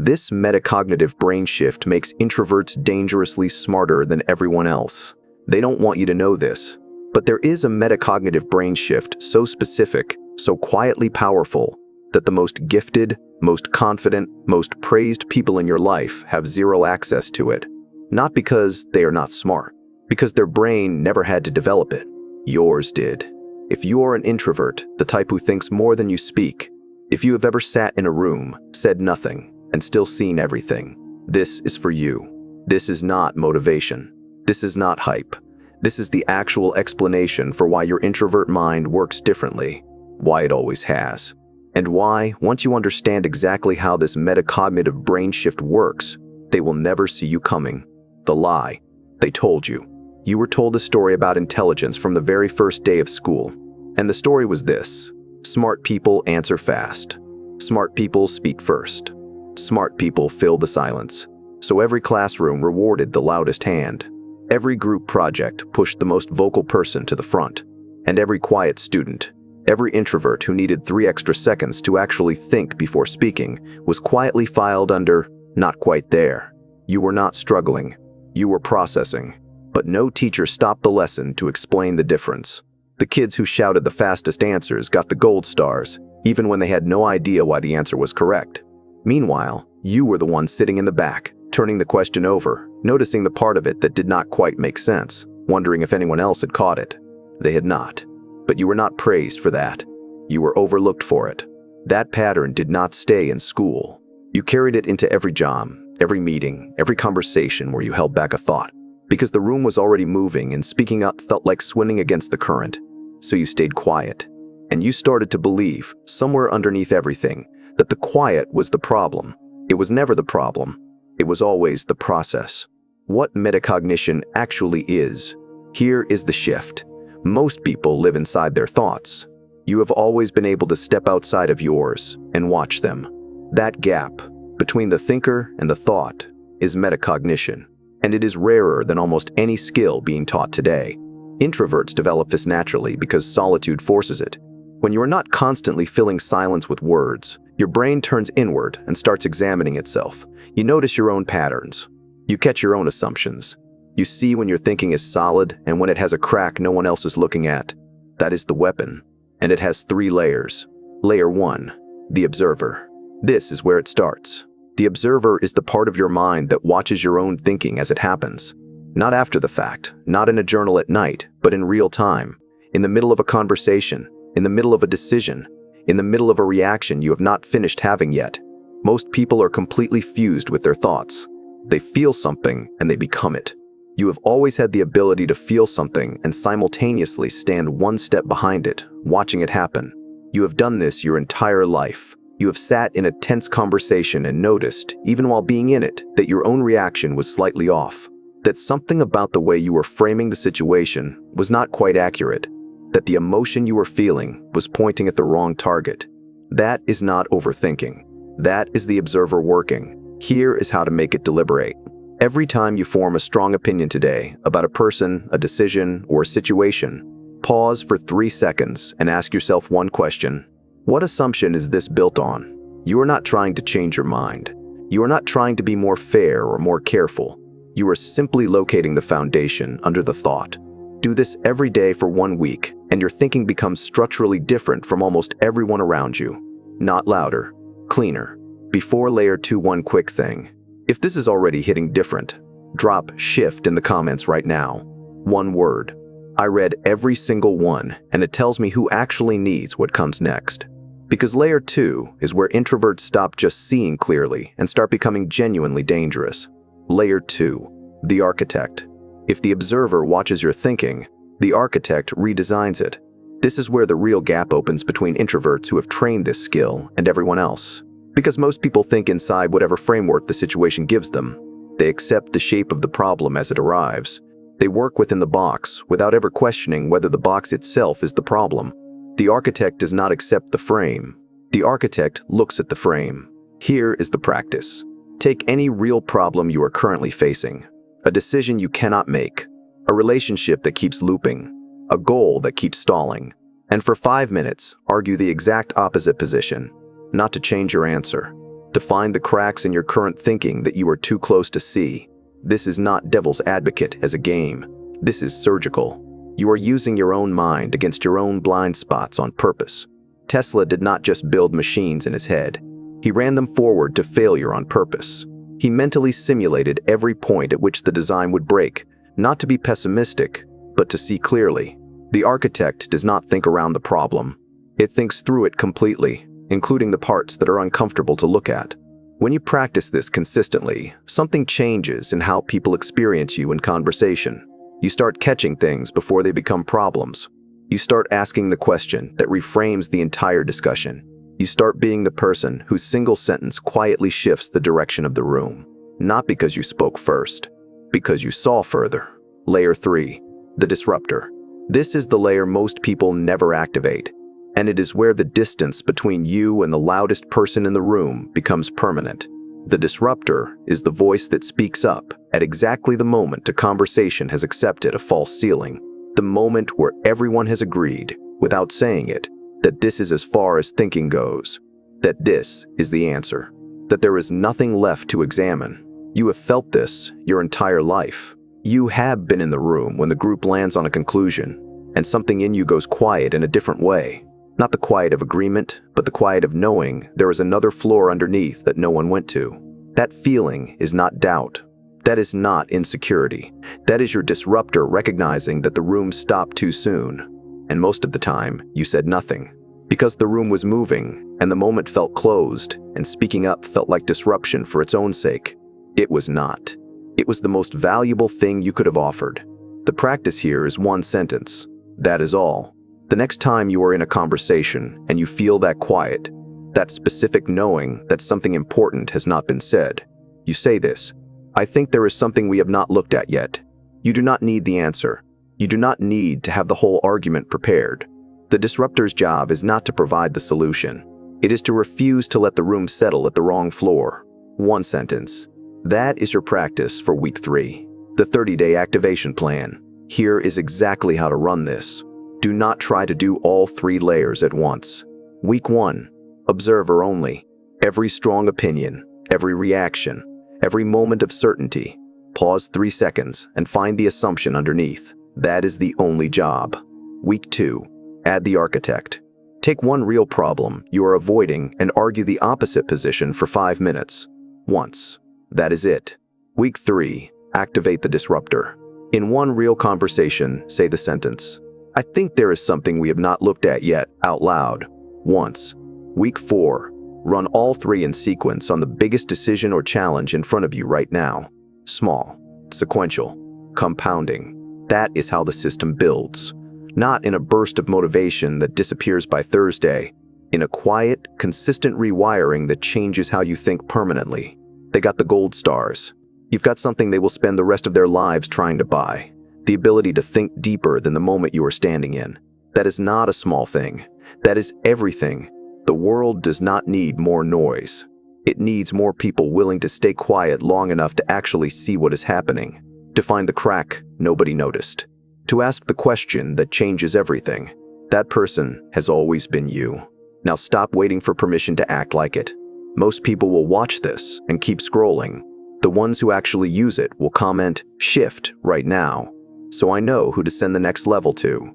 This metacognitive brain shift makes introverts dangerously smarter than everyone else. They don't want you to know this, but there is a metacognitive brain shift so specific, so quietly powerful, that the most gifted, most confident, most praised people in your life have zero access to it. Not because they are not smart, because their brain never had to develop it. Yours did. If you are an introvert, the type who thinks more than you speak, if you have ever sat in a room, said nothing, and still seen everything, this is for you. This is not motivation. This is not hype. This is the actual explanation for why your introvert mind works differently, why it always has, and why, once you understand exactly how this metacognitive brain shift works, they will never see you coming. The lie. They told you. You were told a story about intelligence from the very first day of school. And the story was this: smart people answer fast. Smart people speak first. Smart people fill the silence. So every classroom rewarded the loudest hand. Every group project pushed the most vocal person to the front. And every quiet student, every introvert who needed 3 extra seconds to actually think before speaking, was quietly filed under "not quite there." You were not struggling. You were processing. But no teacher stopped the lesson to explain the difference. The kids who shouted the fastest answers got the gold stars, even when they had no idea why the answer was correct. Meanwhile, you were the one sitting in the back, turning the question over, noticing the part of it that did not quite make sense, wondering if anyone else had caught it. They had not. But you were not praised for that. You were overlooked for it. That pattern did not stay in school. You carried it into every job, every meeting, every conversation where you held back a thought. Because the room was already moving and speaking up felt like swimming against the current. So you stayed quiet. And you started to believe, somewhere underneath everything, that the quiet was the problem. It was never the problem. It was always the process. What metacognition actually is. Here is the shift. Most people live inside their thoughts. You have always been able to step outside of yours and watch them. That gap between the thinker and the thought is metacognition. And it is rarer than almost any skill being taught today. Introverts develop this naturally because solitude forces it. When you are not constantly filling silence with words, your brain turns inward and starts examining itself. You notice your own patterns. You catch your own assumptions. You see when your thinking is solid and when it has a crack no one else is looking at. That is the weapon. And it has 3 layers. Layer 1, the observer. This is where it starts. The observer is the part of your mind that watches your own thinking as it happens. Not after the fact, not in a journal at night, but in real time. In the middle of a conversation, in the middle of a decision, in the middle of a reaction you have not finished having yet. Most people are completely fused with their thoughts. They feel something and they become it. You have always had the ability to feel something and simultaneously stand one step behind it, watching it happen. You have done this your entire life. You have sat in a tense conversation and noticed, even while being in it, that your own reaction was slightly off. That something about the way you were framing the situation was not quite accurate. That the emotion you were feeling was pointing at the wrong target. That is not overthinking. That is the observer working. Here is how to make it deliberate. Every time you form a strong opinion today about a person, a decision, or a situation, pause for 3 seconds and ask yourself one question. What assumption is this built on? You are not trying to change your mind. You are not trying to be more fair or more careful. You are simply locating the foundation under the thought. Do this every day for 1 week, and your thinking becomes structurally different from almost everyone around you. Not louder, cleaner. Before layer 2, one quick thing. If this is already hitting different, drop shift in the comments right now. One word. I read every single one, and it tells me who actually needs what comes next. Because layer 2 is where introverts stop just seeing clearly and start becoming genuinely dangerous. Layer 2, the architect. If the observer watches your thinking, the architect redesigns it. This is where the real gap opens between introverts who have trained this skill and everyone else. Because most people think inside whatever framework the situation gives them. They accept the shape of the problem as it arrives. They work within the box without ever questioning whether the box itself is the problem. The architect does not accept the frame. The architect looks at the frame. Here is the practice. Take any real problem you are currently facing. A decision you cannot make. A relationship that keeps looping. A goal that keeps stalling. And for 5 minutes, argue the exact opposite position. Not to change your answer. to find the cracks in your current thinking that you are too close to see. This is not devil's advocate as a game. This is surgical. You are using your own mind against your own blind spots on purpose. Tesla did not just build machines in his head. He ran them forward to failure on purpose. He mentally simulated every point at which the design would break, not to be pessimistic, but to see clearly. The architect does not think around the problem. It thinks through it completely, including the parts that are uncomfortable to look at. When you practice this consistently, something changes in how people experience you in conversation. You start catching things before they become problems. You start asking the question that reframes the entire discussion. You start being the person whose single sentence quietly shifts the direction of the room. Not because you spoke first, because you saw further. Layer 3, the disruptor. This is the layer most people never activate, and it is where the distance between you and the loudest person in the room becomes permanent. The disruptor is the voice that speaks up at exactly the moment a conversation has accepted a false ceiling, the moment where everyone has agreed, without saying it, that this is as far as thinking goes, that this is the answer, that there is nothing left to examine. You have felt this your entire life. You have been in the room when the group lands on a conclusion, and something in you goes quiet in a different way. Not the quiet of agreement, but the quiet of knowing there is another floor underneath that no one went to. That feeling is not doubt. That is not insecurity. That is your disruptor recognizing that the room stopped too soon. And most of the time, you said nothing. Because the room was moving, and the moment felt closed, and speaking up felt like disruption for its own sake. It was not. It was the most valuable thing you could have offered. The practice here is one sentence. That is all. The next time you are in a conversation and you feel that quiet, that specific knowing that something important has not been said, you say this: I think there is something we have not looked at yet. You do not need the answer. You do not need to have the whole argument prepared. The disruptor's job is not to provide the solution. It is to refuse to let the room settle at the wrong floor. One sentence. That is your practice for week 3, the 30-day activation plan. Here is exactly how to run this. Do not try to do all 3 layers at once. Week 1, observer only. Every strong opinion, every reaction, every moment of certainty. Pause 3 seconds and find the assumption underneath. That is the only job. Week 2, add the architect. Take one real problem you are avoiding and argue the opposite position for 5 minutes. Once. That is it. Week 3, activate the disruptor. In one real conversation, say the sentence, I think there is something we have not looked at yet, out loud. Once. Week 4, run all 3 in sequence on the biggest decision or challenge in front of you right now. Small, sequential, compounding. That is how the system builds. Not in a burst of motivation that disappears by Thursday, in a quiet, consistent rewiring that changes how you think permanently. They got the gold stars. You've got something they will spend the rest of their lives trying to buy. The ability to think deeper than the moment you are standing in. That is not a small thing. That is everything. The world does not need more noise. It needs more people willing to stay quiet long enough to actually see what is happening. To find the crack nobody noticed. To ask the question that changes everything. That person has always been you. Now stop waiting for permission to act like it. Most people will watch this and keep scrolling. The ones who actually use it will comment, "Shift," right now. So I know who to send the next level to.